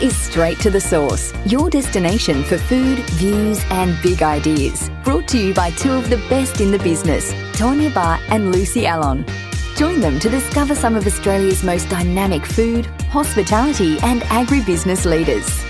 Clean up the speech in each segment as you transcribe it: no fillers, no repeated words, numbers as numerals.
is Straight to the Source, your destination for food, views and big ideas. Brought to you by two of the best in the business, Tawnya Bahr and Lucy Allon. Join them to discover some of Australia's most dynamic food, hospitality and agribusiness leaders.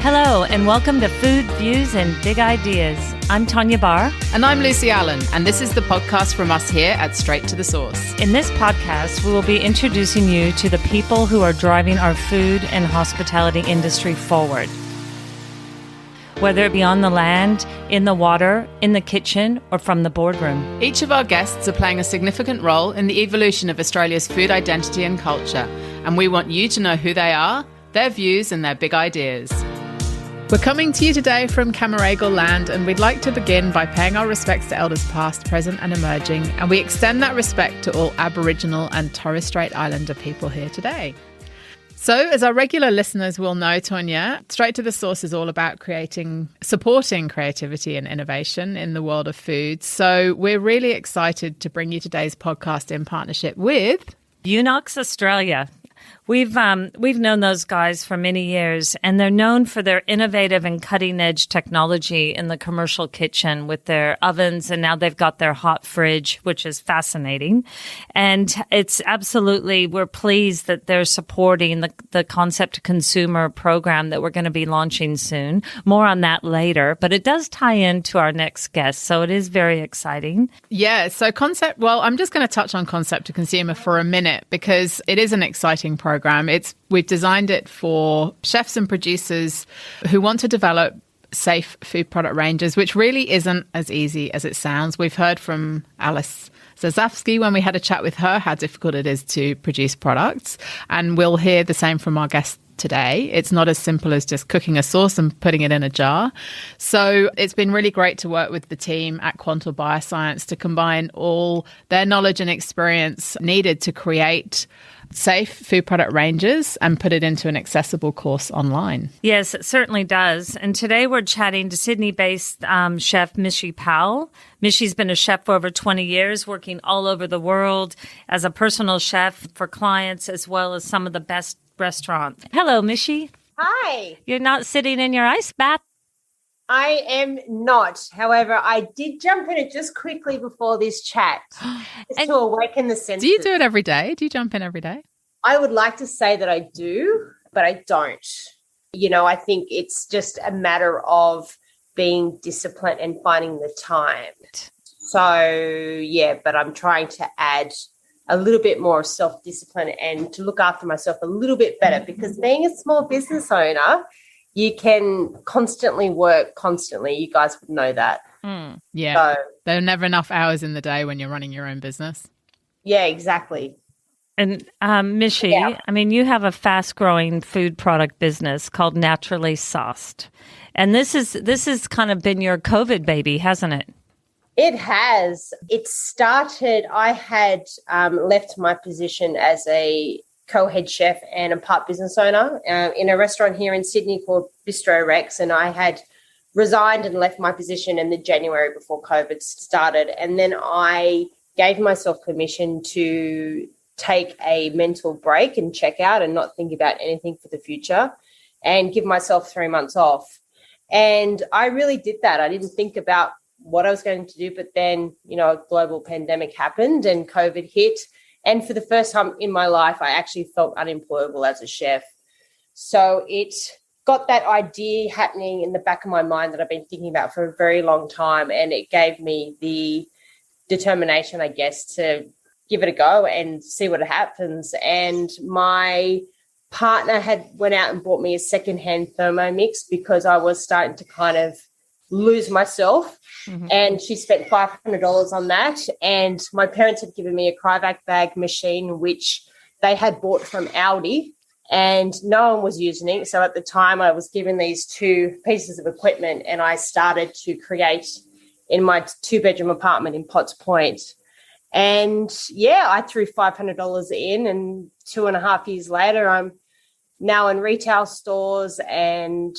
Hello and welcome to Food, Views and Big Ideas. I'm Tawnya Bahr. And I'm Lucy Allon, and this is the podcast from us here at Straight to the Source. In this podcast, we will be introducing you to the people who are driving our food and hospitality industry forward. Whether it be on the land, in the water, in the kitchen, or from the boardroom. Each of our guests are playing a significant role in the evolution of Australia's food identity and culture, and we want you to know who they are, their views and their big ideas. We're coming to you today from Camaragal land, and we'd like to begin by paying our respects to elders past, present and emerging, and we extend that respect to all Aboriginal and Torres Strait Islander people here today. So, as our regular listeners will know, Tawnya, Straight to the Source is all about supporting creativity and innovation in the world of food. So we're really excited to bring you today's podcast in partnership with UNOX Australia. We've known those guys for many years, and they're known for their innovative and cutting-edge technology in the commercial kitchen with their ovens, and now they've got their hot fridge, which is fascinating. And it's absolutely, we're pleased that they're supporting the Concept Consumer program that we're going to be launching soon. More on that later, but it does tie into our next guest, so it is very exciting. Yeah, so I'm just going to touch on Concept to Consumer for a minute because it is an exciting program. We've designed it for chefs and producers who want to develop safe food product ranges, which really isn't as easy as it sounds. We've heard from Alice Zazafsky when we had a chat with her how difficult it is to produce products, and we'll hear the same from our guest today. It's not as simple as just cooking a sauce and putting it in a jar. So it's been really great to work with the team at Quantal Bioscience to combine all their knowledge and experience needed to create safe food product ranges and put it into an accessible course online. Yes, it certainly does. And today we're chatting to Sydney-based chef Mishy Powell. Mishy's been a chef for over 20 years, working all over the world as a personal chef for clients as well as some of the best restaurants. Hello, Mishi. Hi. You're not sitting in your ice bath? I am not. However, I did jump in it just quickly before this chat just to awaken the senses. Do you do it every day? Do you jump in every day? I would like to say that I do, but I don't. I think it's just a matter of being disciplined and finding the time. So, but I'm trying to add a little bit more self-discipline and to look after myself a little bit better because being a small business owner, you can constantly work constantly. You guys would know that. Yeah. So, there are never enough hours in the day when you're running your own business. Yeah, exactly. And Mishi, I mean, you have a fast-growing food product business called Naturally Sauced. And this has kind of been your COVID baby, hasn't it? It has. It started, I had left my position as a co-head chef and a part business owner in a restaurant here in Sydney called Bistro Rex, and I had resigned and left my position in the January before COVID started, and then I gave myself permission to take a mental break and check out and not think about anything for the future and give myself 3 months off. And I really did that. I didn't think about what I was going to do, but then, a global pandemic happened and COVID hit. And for the first time in my life, I actually felt unemployable as a chef. So it got that idea happening in the back of my mind that I've been thinking about for a very long time. And it gave me the determination, I guess, to give it a go and see what happens. And my partner went out and bought me a secondhand Thermomix because I was starting to kind of lose myself. And she spent $500 on that. And my parents had given me a Cryovac bag machine, which they had bought from Aldi, and no one was using it. So at the time I was given these two pieces of equipment and I started to create in my 2-bedroom apartment in Potts Point. And I threw $500 in, and 2.5 years later, I'm now in retail stores and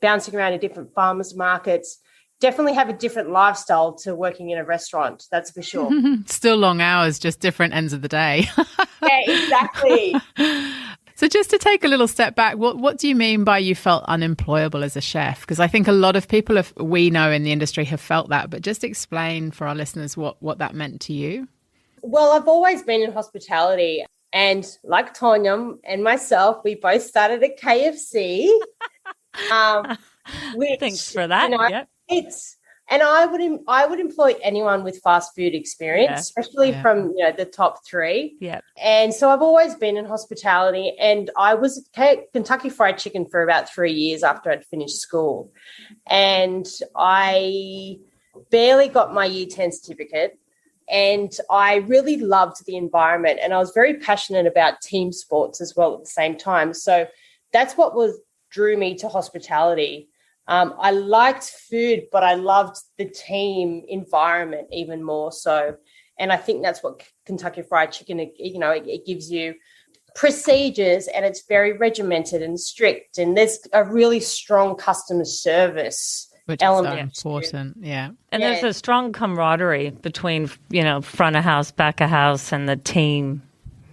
bouncing around in different farmers markets. Definitely have a different lifestyle to working in a restaurant, that's for sure. Still long hours, just different ends of the day. Yeah, exactly. So just to take a little step back, what do you mean by you felt unemployable as a chef? Because I think a lot of people we know in the industry have felt that, but just explain for our listeners what that meant to you. Well, I've always been in hospitality, and like Tawnya and myself, we both started at KFC. Thanks for that. And I would employ anyone with fast food experience, especially from the top three. Yeah. And so I've always been in hospitality, and I was at Kentucky Fried Chicken for about 3 years after I'd finished school, and I barely got my Year 10 certificate. And I really loved the environment, and I was very passionate about team sports as well at the same time. So that's what drew me to hospitality. I liked food, but I loved the team environment even more so. And I think that's what Kentucky Fried Chicken, it gives you procedures, and it's very regimented and strict, and there's a really strong customer service. Which is so important, yeah. And there's a strong camaraderie between, front of house, back of house, and the team.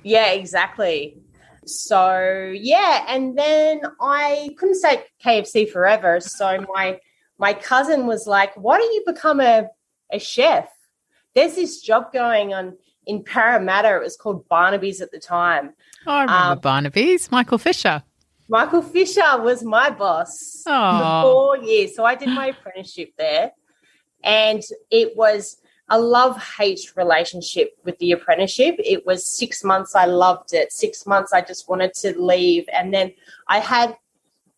Yeah, exactly. So, and then I couldn't stay at KFC forever. So my cousin was like, why don't you become a chef? There's this job going on in Parramatta. It was called Barnaby's at the time. Oh, I remember Barnaby's, Michael Fisher. Michael Fisher was my boss for 4 years. So I did my apprenticeship there, and it was a love-hate relationship with the apprenticeship. It was 6 months I loved it. 6 months I just wanted to leave. And then I had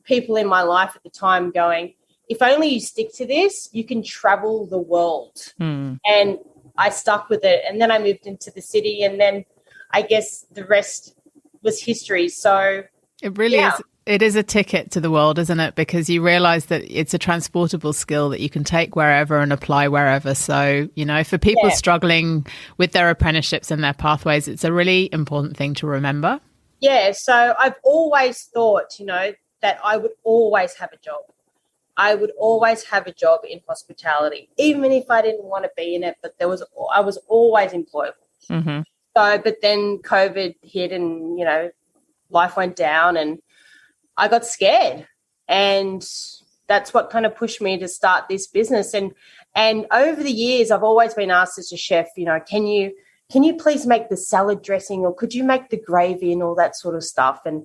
people in my life at the time going, if only you stick to this, you can travel the world. And I stuck with it. And then I moved into the city, and then I guess the rest was history. So it really is. It is a ticket to the world, isn't it? Because you realise that it's a transportable skill that you can take wherever and apply wherever. So, for people struggling with their apprenticeships and their pathways, it's a really important thing to remember. Yeah. So I've always thought, that I would always have a job. I would always have a job in hospitality, even if I didn't want to be in it, but I was always employable. Mm-hmm. So, but then COVID hit, and, life went down, and I got scared, and that's what kind of pushed me to start this business. And over the years, I've always been asked as a chef, can you please make the salad dressing, or could you make the gravy and all that sort of stuff? And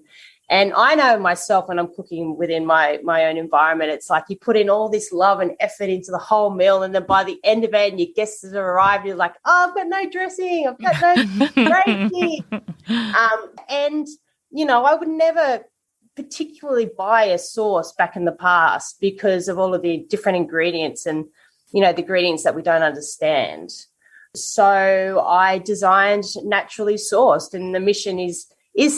I know myself, when I'm cooking within my own environment, it's like you put in all this love and effort into the whole meal, and then by the end of it, and your guests have arrived, you're like, oh, I've got no dressing, I've got no gravy. And I would never particularly buy a sauce back in the past because of all of the different ingredients and, the ingredients that we don't understand. So I designed naturally sourced, and the mission is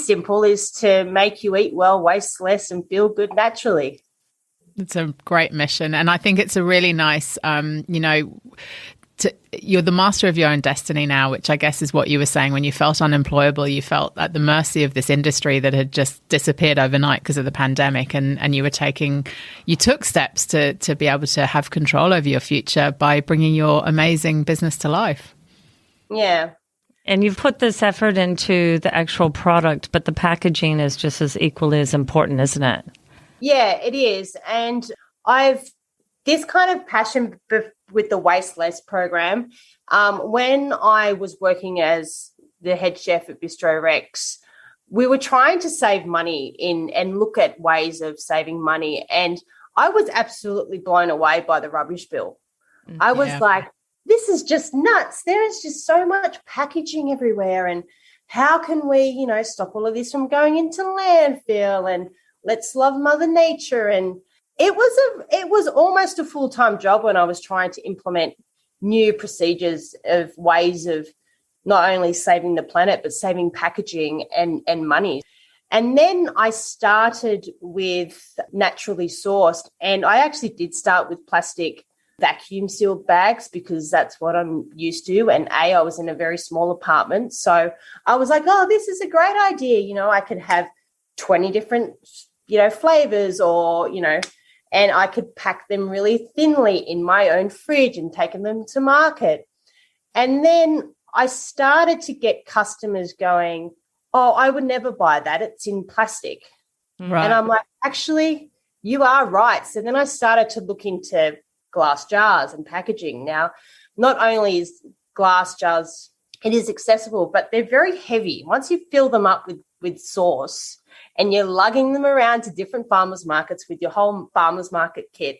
simple, is to make you eat well, waste less, and feel good naturally. It's a great mission. And I think it's a really nice, you're the master of your own destiny now, which I guess is what you were saying when you felt unemployable. You felt at the mercy of this industry that had just disappeared overnight because of the pandemic, and you took steps to be able to have control over your future by bringing your amazing business to life. Yeah. And you've put this effort into the actual product, but the packaging is just as equally as important, isn't it? Yeah, it is. And this kind of passion with the Wastelands Program, when I was working as the head chef at Bistro Rex, we were trying to save money and look at ways of saving money. And I was absolutely blown away by the rubbish bill. I was like, this is just nuts. There is just so much packaging everywhere. And how can we, stop all of this from going into landfill? And let's love Mother Nature. And it was almost a full-time job when I was trying to implement new procedures of ways of not only saving the planet, but saving packaging and money. And then I started with naturally sourced, and I actually did start with plastic vacuum sealed bags because that's what I'm used to. And I was in a very small apartment. So I was like, oh, this is a great idea. I could have 20 different, flavors or, and I could pack them really thinly in my own fridge and take them to market. And then I started to get customers going, oh, I would never buy that. It's in plastic. Right. And I'm like, actually, you are right. So then I started to look into glass jars and packaging. Now, not only is glass jars, it is accessible, but they're very heavy. Once you fill them up with sauce and you're lugging them around to different farmers markets with your whole farmers market kit,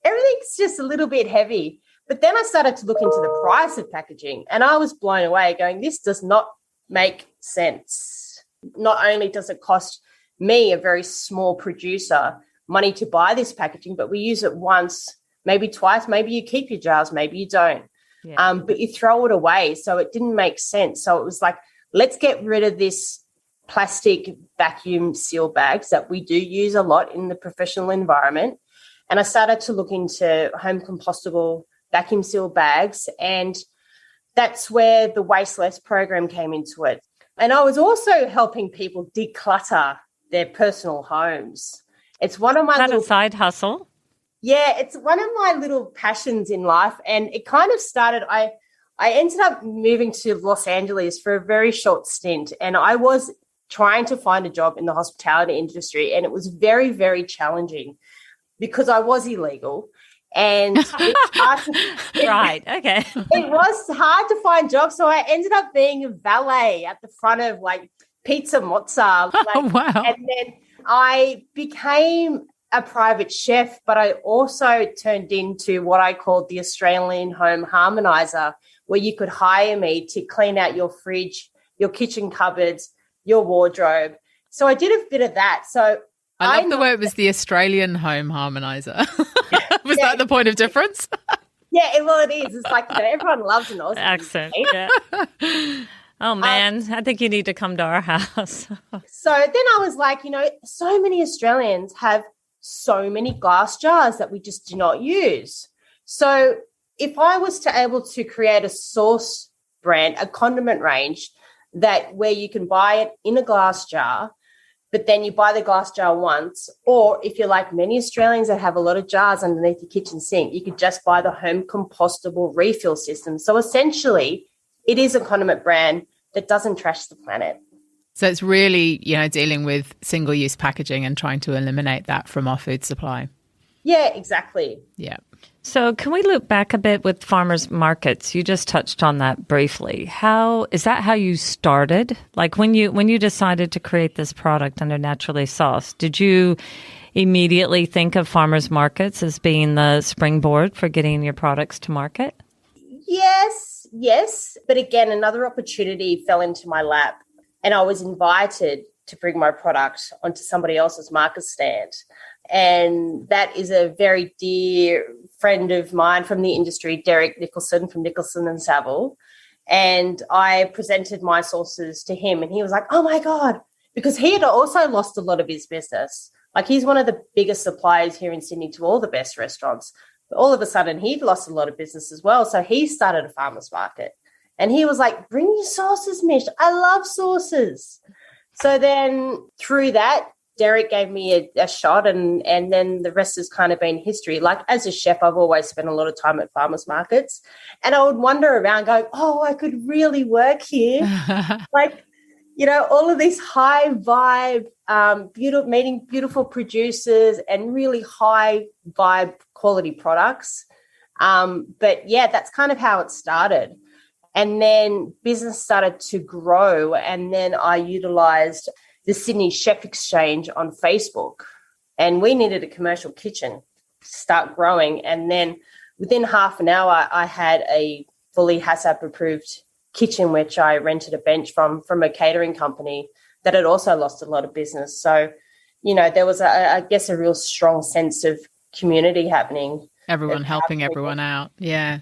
everything's just a little bit heavy. But then I started to look into the price of packaging and I was blown away going, this does not make sense. Not only does it cost me, a very small producer, money to buy this packaging, but we use it once, maybe twice, maybe you keep your jars, maybe you don't. Yeah. But you throw it away. So it didn't make sense. So it was like, let's get rid of this plastic vacuum seal bags that we do use a lot in the professional environment. And I started to look into home compostable vacuum seal bags. And that's where the Wastelands Program came into it. And I was also helping people declutter their personal homes. It's one of my little side hustle. Yeah, it's one of my little passions in life. And it kind of started, I ended up moving to Los Angeles for a very short stint. And I was trying to find a job in the hospitality industry. And it was very, very challenging because I was illegal. And it's hard to, right, okay. It was hard to find jobs. So I ended up being a valet at the front of like Pizza Mozza. Oh, wow. And then I became a private chef, but I also turned into what I called the Australian home harmonizer, where you could hire me to clean out your fridge, your kitchen cupboards, your wardrobe. So I did a bit of that. So I love the way it was the Australian home harmonizer. Was that the point of difference? Yeah, well, it is. It's like, you know, everyone loves an Aussie accent. Yeah. Oh, man, I think you need to come to our house. So then I was like, you know, so many Australians have so many glass jars that we just do not use. So if I was to able to create a sauce brand, a condiment range that where you can buy it in a glass jar, but then you buy the glass jar once, or if you're like many Australians that have a lot of jars underneath your kitchen sink, you could just buy the home compostable refill system. So essentially, it is a condiment brand that doesn't trash the planet. So it's really, you know, dealing with single-use packaging and trying to eliminate that from our food supply. Yeah, exactly. Yeah. So can we loop back a bit with farmers markets? You just touched on that briefly. How is that how you started? Like when you decided to create this product under Naturally Sourced, did you immediately think of farmers markets as being the springboard for getting your products to market? Yes. But again, another opportunity fell into my lap. And I was invited to bring my product onto somebody else's market stand. And that is a very dear friend of mine from the industry, Derek Nicholson from Nicholson and Saville. And I presented my sources to him and he was like, oh my God, because he had also lost a lot of his business. Like he's one of the biggest suppliers here in Sydney to all the best restaurants. But all of a sudden he'd lost a lot of business as well. So he started a farmer's market. And he was like, bring your sauces, Mish. I love sauces. So then through that, Derek gave me a shot and then the rest has kind of been history. Like as a chef, I've always spent a lot of time at farmers markets and I would wander around going, oh, I could really work here. Like, you know, all of these high vibe, meeting beautiful producers and really high vibe quality products. But yeah, that's kind of how it started. And then business started to grow. And then I utilized the Sydney Chef Exchange on Facebook. And we needed a commercial kitchen to start growing. And then within half an hour, I had a fully HACCP approved kitchen, which I rented a bench from a catering company that had also lost a lot of business. So, you know, there was, I guess, a real strong sense of community happening. Everyone helping everyone out. Yeah.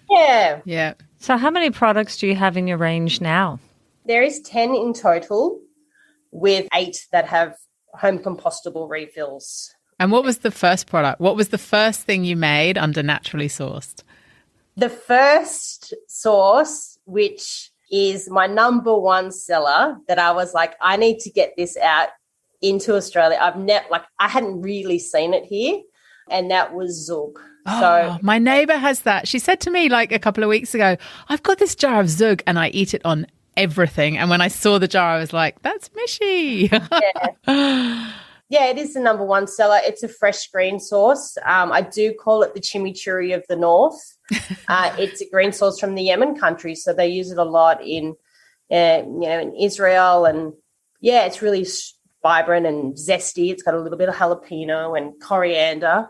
Yeah. So how many products do you have in your range now? There is 10 in total with 8 that have home compostable refills. And what was the first product? What was the first thing you made under Naturally Sourced? The first sauce, which is my number one seller that I was like, I need to get this out into Australia. I hadn't really seen it here. And that was Zug. Oh, so my neighbour has that. She said to me like a couple of weeks ago, I've got this jar of Zug and I eat it on everything. And when I saw the jar, I was like, that's Mishi. Yeah, it is the number one seller. It's a fresh green sauce. I do call it the chimichurri of the north. It's a green sauce from the Yemen country, so they use it a lot in Israel, and it's really vibrant and zesty. It's got a little bit of jalapeno and coriander.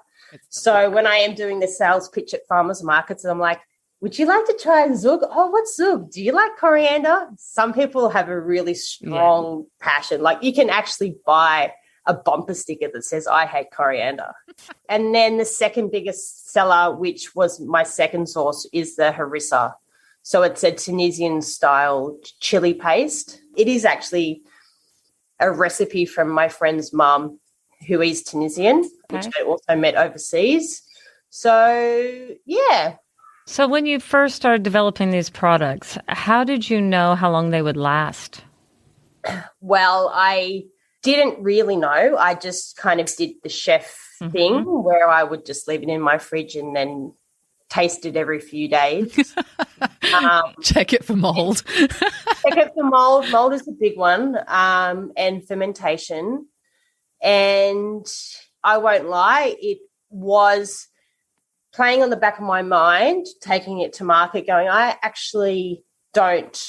So when I am doing the sales pitch at farmers markets, I'm like, would you like to try zug? Oh, what's zug? Do you like coriander? Some people have a really strong passion. Like, you can actually buy a bumper sticker that says, I hate coriander. And then the second biggest seller, which was my second sauce, is the harissa. So it's a Tunisian-style chili paste. It is actually a recipe from my friend's mum, who is Tunisian, which I also met overseas. So, yeah. So when you first started developing these products, how did you know how long they would last? Well, I didn't really know. I just kind of did the chef thing where I would just leave it in my fridge and then taste it every few days. Check it for mold. Check it for mold. Mold is the big one, and fermentation. And I won't lie, it was playing on the back of my mind, taking it to market, going, I actually don't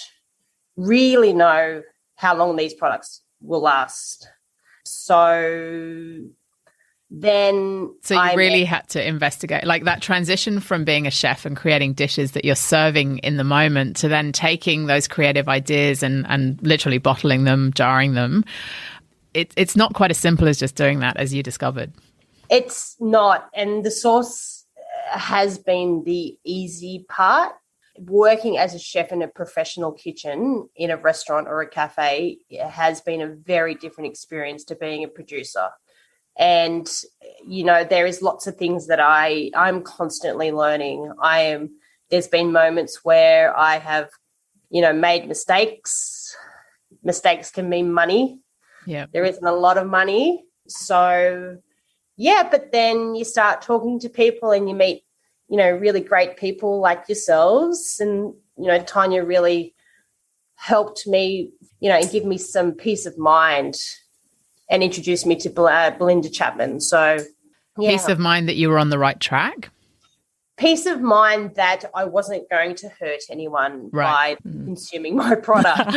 really know how long these products will last. So then you really had to investigate, like that transition from being a chef and creating dishes that you're serving in the moment to then taking those creative ideas and literally bottling them, jarring them. It's not quite as simple as just doing that, as you discovered. It's not. And the sauce has been the easy part. Working as a chef in a professional kitchen in a restaurant or a cafe has been a very different experience to being a producer. And, there is lots of things that I'm constantly learning. There's been moments where I have, made mistakes. Mistakes can mean money. Yeah. There isn't a lot of money. So, but then you start talking to people and you meet, really great people like yourselves. And, Tawnya really helped me, and give me some peace of mind and introduced me to Belinda Chapman. So, Peace of mind that you were on the right track? Peace of mind that I wasn't going to hurt anyone by consuming my product.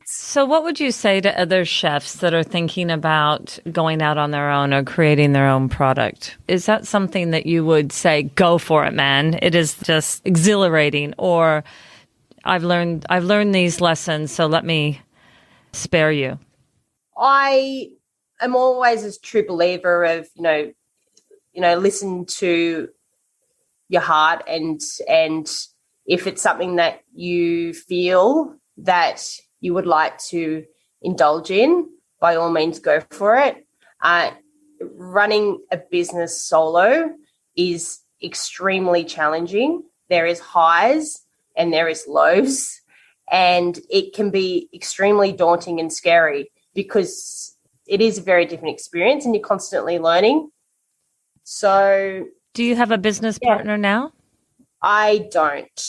So what would you say to other chefs that are thinking about going out on their own or creating their own product? Is that something that you would say, go for it, man? It is just exhilarating, or I've learned these lessons, so let me spare you. I am always a true believer of, listen to your heart, and if it's something that you feel that you would like to indulge in, by all means go for it. Running a business solo is extremely challenging. There is highs and there is lows, and it can be extremely daunting and scary because it is a very different experience and you're constantly learning. So, do you have a business partner now? I don't.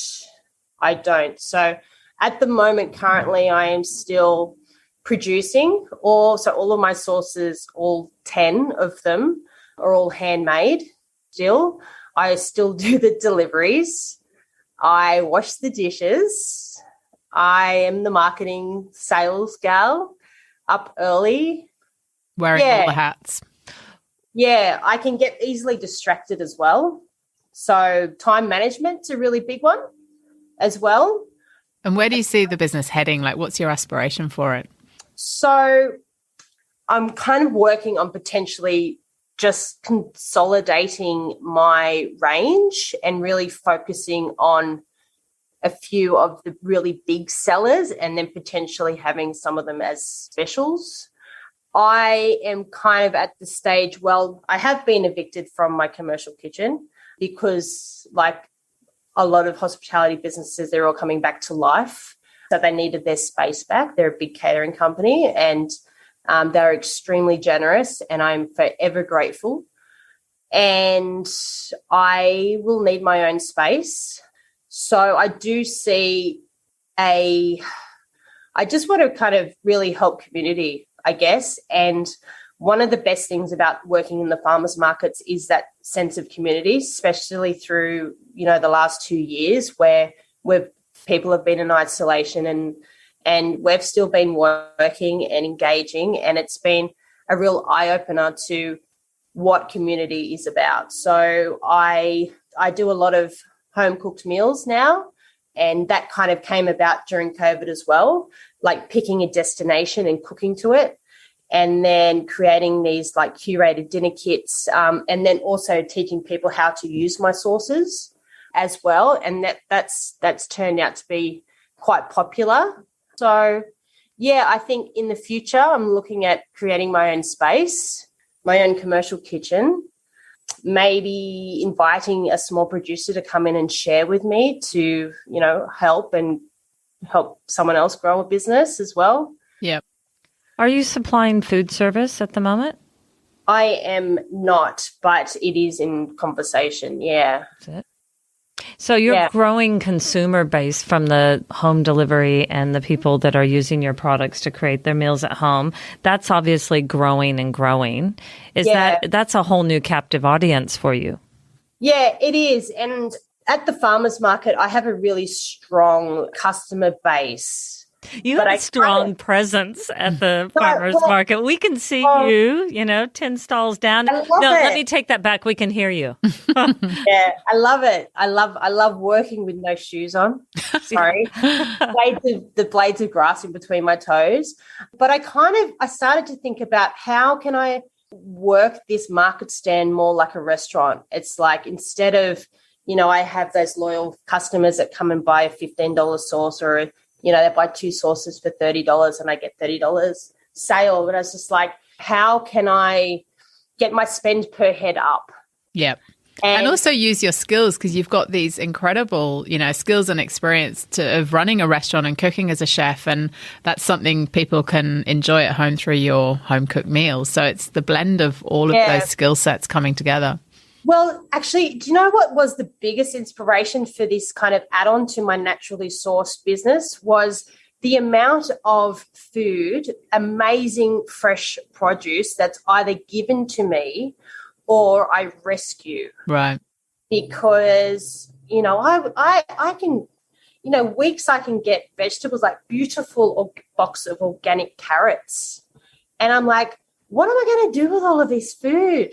So at the moment, currently, I am still producing. So all of my sauces, all 10 of them, are all handmade still. I still do the deliveries. I wash the dishes. I am the marketing sales gal, up early. Wearing all the hats. Yeah, I can get easily distracted as well. So time management's a really big one as well. And where do you see the business heading? Like, what's your aspiration for it? So I'm kind of working on potentially just consolidating my range and really focusing on a few of the really big sellers and then potentially having some of them as specials. I am kind of at the stage, I have been evicted from my commercial kitchen because, like a lot of hospitality businesses, they're all coming back to life. So they needed their space back. They're a big catering company and they're extremely generous, and I'm forever grateful. And I will need my own space. So I do see I just want to kind of really help community, I guess. And one of the best things about working in the farmers markets is that sense of community, especially through, the last 2 years where people have been in isolation and we've still been working and engaging, and it's been a real eye-opener to what community is about. So I do a lot of home-cooked meals now, and that kind of came about during COVID as well, like picking a destination and cooking to it, and then creating these like curated dinner kits, and then also teaching people how to use my sauces as well. And that's turned out to be quite popular. So, yeah, I think in the future I'm looking at creating my own space, my own commercial kitchen, maybe inviting a small producer to come in and share with me to, help someone else grow a business as well. Yep. Are you supplying food service at the moment? I am not, but it is in conversation, yeah. That's it. So you're growing consumer base from the home delivery and the people that are using your products to create their meals at home. That's obviously growing and growing. That's a whole new captive audience for you? Yeah, it is. And at the farmers market, I have a really strong customer base. You have a strong presence at the farmers market. We can see you, 10 stalls down. Let me take that back. We can hear you. Yeah, I love it. I love working with no shoes on. Sorry. The blades of grass in between my toes. But I started to think about how can I work this market stand more like a restaurant. It's like instead of, I have those loyal customers that come and buy a $15 sauce or they buy 2 sauces for $30 and I get $30 sale. But I was just like, how can I get my spend per head up? Yep. And also use your skills, because you've got these incredible, skills and experience of running a restaurant and cooking as a chef. And that's something people can enjoy at home through your home cooked meals. So it's the blend of all of those skill sets coming together. Well, actually, do you know what was the biggest inspiration for this kind of add-on to my naturally sourced business was the amount of food, amazing fresh produce that's either given to me or I rescue. Right. Because, I can, weeks I can get vegetables like beautiful box of organic carrots. And I'm like, what am I going to do with all of this food?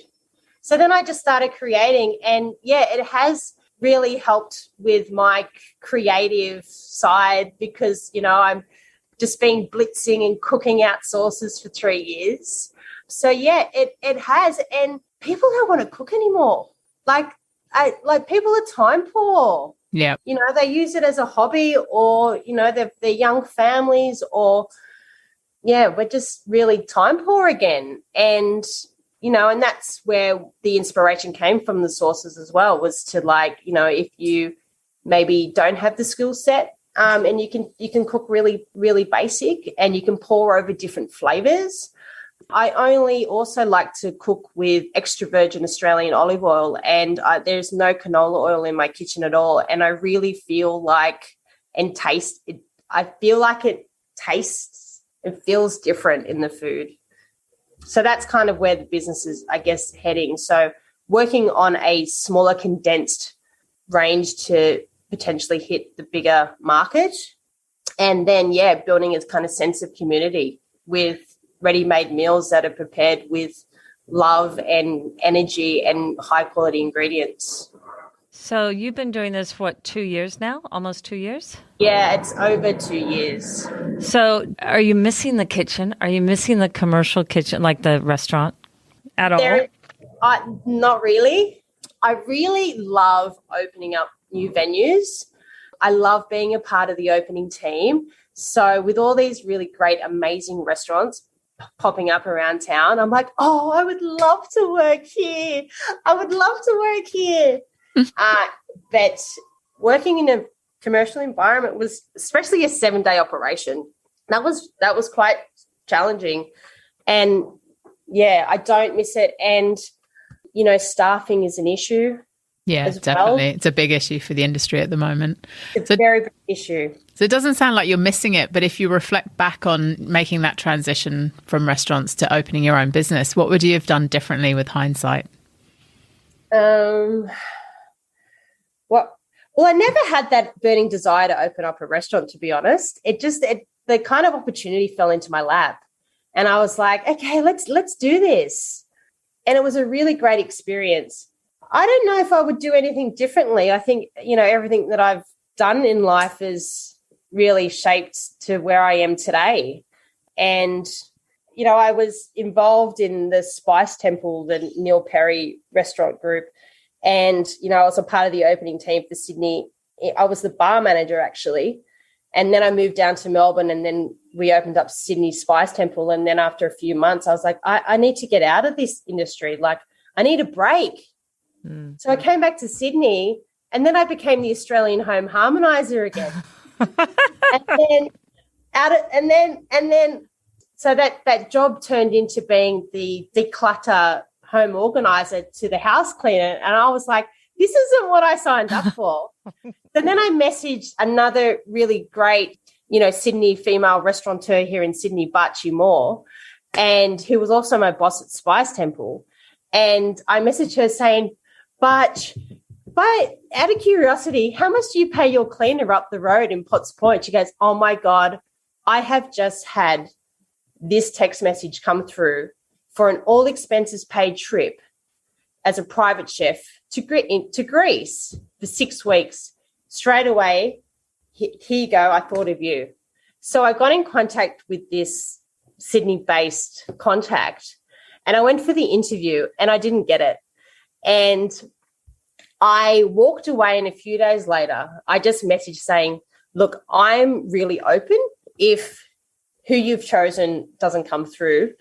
So then I just started creating, and it has really helped with my creative side because, I'm just been blitzing and cooking out sauces for 3 years. So it has, and people don't want to cook anymore. Like people are time poor. Yeah. They use it as a hobby or, they're young families or, we're just really time poor again. And and that's where the inspiration came from, the sources as well, was to if you maybe don't have the skill set and you can cook really, really basic and you can pour over different flavors. I only also like to cook with extra virgin Australian olive oil, and there's no canola oil in my kitchen at all. And I really feel like I feel like it tastes and feels different in the food. So that's kind of where the business is, I guess, heading. So working on a smaller condensed range to potentially hit the bigger market, and then, building a kind of sense of community with ready-made meals that are prepared with love and energy and high-quality ingredients. So you've been doing this for 2 years now? Almost 2 years? Yeah, it's over 2 years. So are you missing the kitchen? Are you missing the commercial kitchen, like the restaurant at all? Not really. I really love opening up new venues. I love being a part of the opening team. So with all these really great, amazing restaurants popping up around town, I'm like, oh, I would love to work here. But working in a commercial environment was, especially a 7-day operation, that was quite challenging. And I don't miss it. And, staffing is an issue. Yeah, definitely. It's a big issue for the industry at the moment. It's a very big issue. So it doesn't sound like you're missing it, but if you reflect back on making that transition from restaurants to opening your own business, what would you have done differently with hindsight? Well, I never had that burning desire to open up a restaurant, to be honest. The kind of opportunity fell into my lap. And I was like, okay, let's do this. And it was a really great experience. I don't know if I would do anything differently. I think, everything that I've done in life is really shaped to where I am today. And, I was involved in the Spice Temple, the Neil Perry restaurant group. And, I was a part of the opening team for Sydney. I was the bar manager, actually. And then I moved down to Melbourne, and then we opened up Sydney Spice Temple. And then after a few months, I was like, I need to get out of this industry. Like, I need a break. Mm. So I came back to Sydney, and then I became the Australian home harmonizer again. So that job turned into being the declutter home organizer to the house cleaner. And I was like, this isn't what I signed up for. So then I messaged another really great, Sydney female restaurateur here in Sydney, Barchi Moore, and who was also my boss at Spice Temple. And I messaged her saying, Barch, out of curiosity, how much do you pay your cleaner up the road in Potts Point? She goes, oh, my God, I have just had this text message come through for an all expenses paid trip as a private chef to Greece for 6 weeks. Straight away, here you go, I thought of you. So I got in contact with this Sydney-based contact, and I went for the interview, and I didn't get it. And I walked away, and a few days later, I just messaged saying, look, I'm really open. If who you've chosen doesn't come through,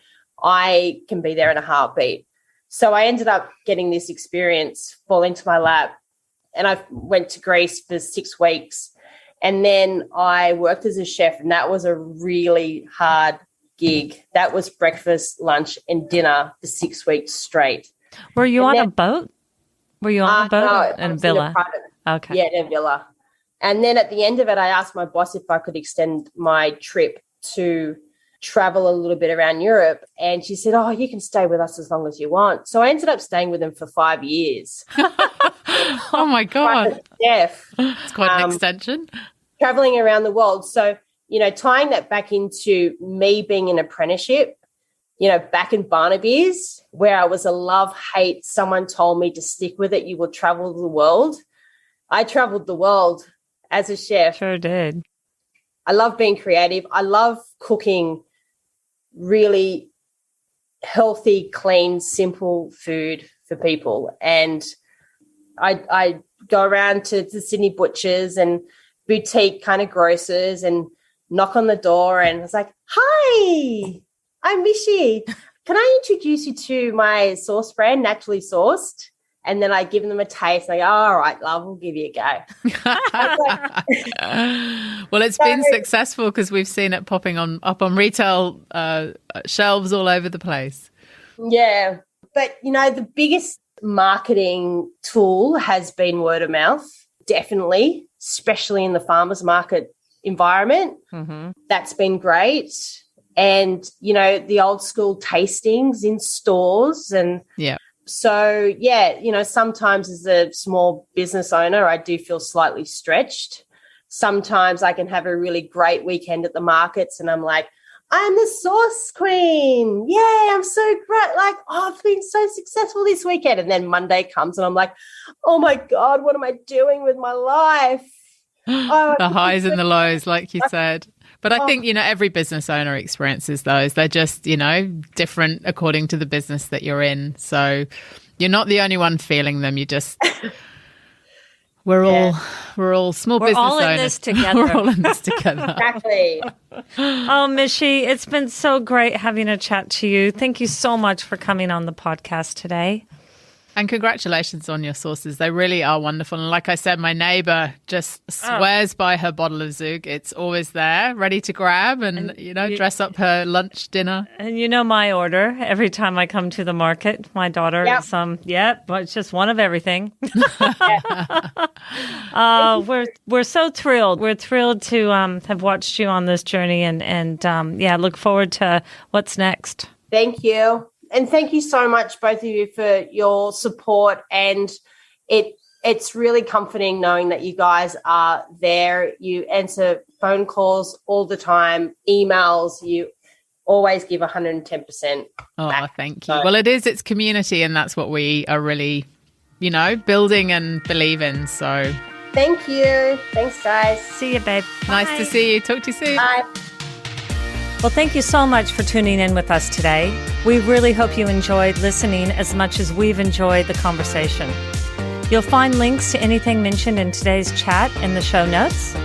I can be there in a heartbeat. So I ended up getting this experience fall into my lap, and I went to Greece for 6 weeks, and then I worked as a chef, and that was a really hard gig. That was breakfast, lunch, and dinner for 6 weeks straight. Were you on a boat? Were you on a boat? No, in a villa? Okay. Yeah, in a villa. And then at the end of it, I asked my boss if I could extend my trip to travel a little bit around Europe, and she said, oh, you can stay with us as long as you want. So I ended up staying with them for 5 years. Oh my God. Chef. It's quite an extension. Traveling around the world. So, tying that back into me being an apprenticeship, back in Barnaby's, where I was a love-hate, someone told me to stick with it, you will travel the world. I traveled the world as a chef. Sure did. I love being creative. I love cooking really healthy, clean, simple food for people. And I go around to the Sydney butchers and boutique kind of grocers and knock on the door, and I was like, hi, I'm Mishi. Can I introduce you to my sauce brand, Naturally Sourced? And then I give them a taste. And I go, all right, love, we'll give you a go. Well, it's been successful because we've seen it popping up on retail shelves all over the place. Yeah. But, the biggest marketing tool has been word of mouth, definitely, especially in the farmers market environment. Mm-hmm. That's been great. And, the old school tastings in stores and yeah. So, sometimes as a small business owner, I do feel slightly stretched. Sometimes I can have a really great weekend at the markets and I'm like, I'm the sauce queen. Yay, I'm so great. Like, I've been so successful this weekend. And then Monday comes and I'm like, oh, my God, what am I doing with my life? The highs and the lows, like you said. But I think, every business owner experiences those. They're just, different according to the business that you're in. So you're not the only one feeling them. You just, we're all small business owners. We're all in this together. We're all in this together. Exactly. Oh, Mishi, it's been so great having a chat to you. Thank you so much for coming on the podcast today. And congratulations on your sauces. They really are wonderful. And like I said, my neighbor just swears by her bottle of Zug. It's always there, ready to grab and dress up her lunch, dinner. And my order every time I come to the market. My daughter is but it's just one of everything. We're so thrilled. We're thrilled to have watched you on this journey and look forward to what's next. Thank you. And thank you so much, both of you, for your support. And it's really comforting knowing that you guys are there. You answer phone calls all the time, emails. You always give 110%. Oh, back. thank you. Well, it's community, and that's what we are really, building and believe in. So thank you. Thanks, guys. See you, babe. Nice to see you. Talk to you soon. Bye. Well, thank you so much for tuning in with us today. We really hope you enjoyed listening as much as we've enjoyed the conversation. You'll find links to anything mentioned in today's chat in the show notes.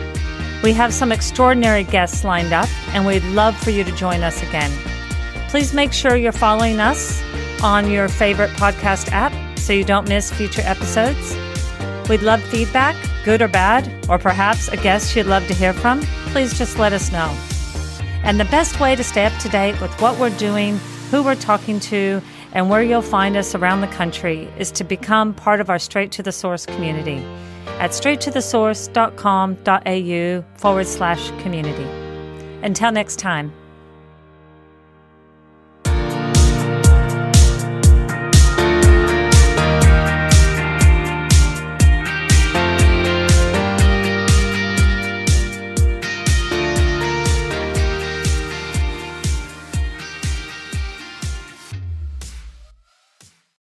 We have some extraordinary guests lined up, and we'd love for you to join us again. Please make sure you're following us on your favorite podcast app so you don't miss future episodes. We'd love feedback, good or bad, or perhaps a guest you'd love to hear from. Please just let us know. And the best way to stay up to date with what we're doing, who we're talking to, and where you'll find us around the country is to become part of our Straight to the Source community at straighttothesource.com.au/community. Until next time.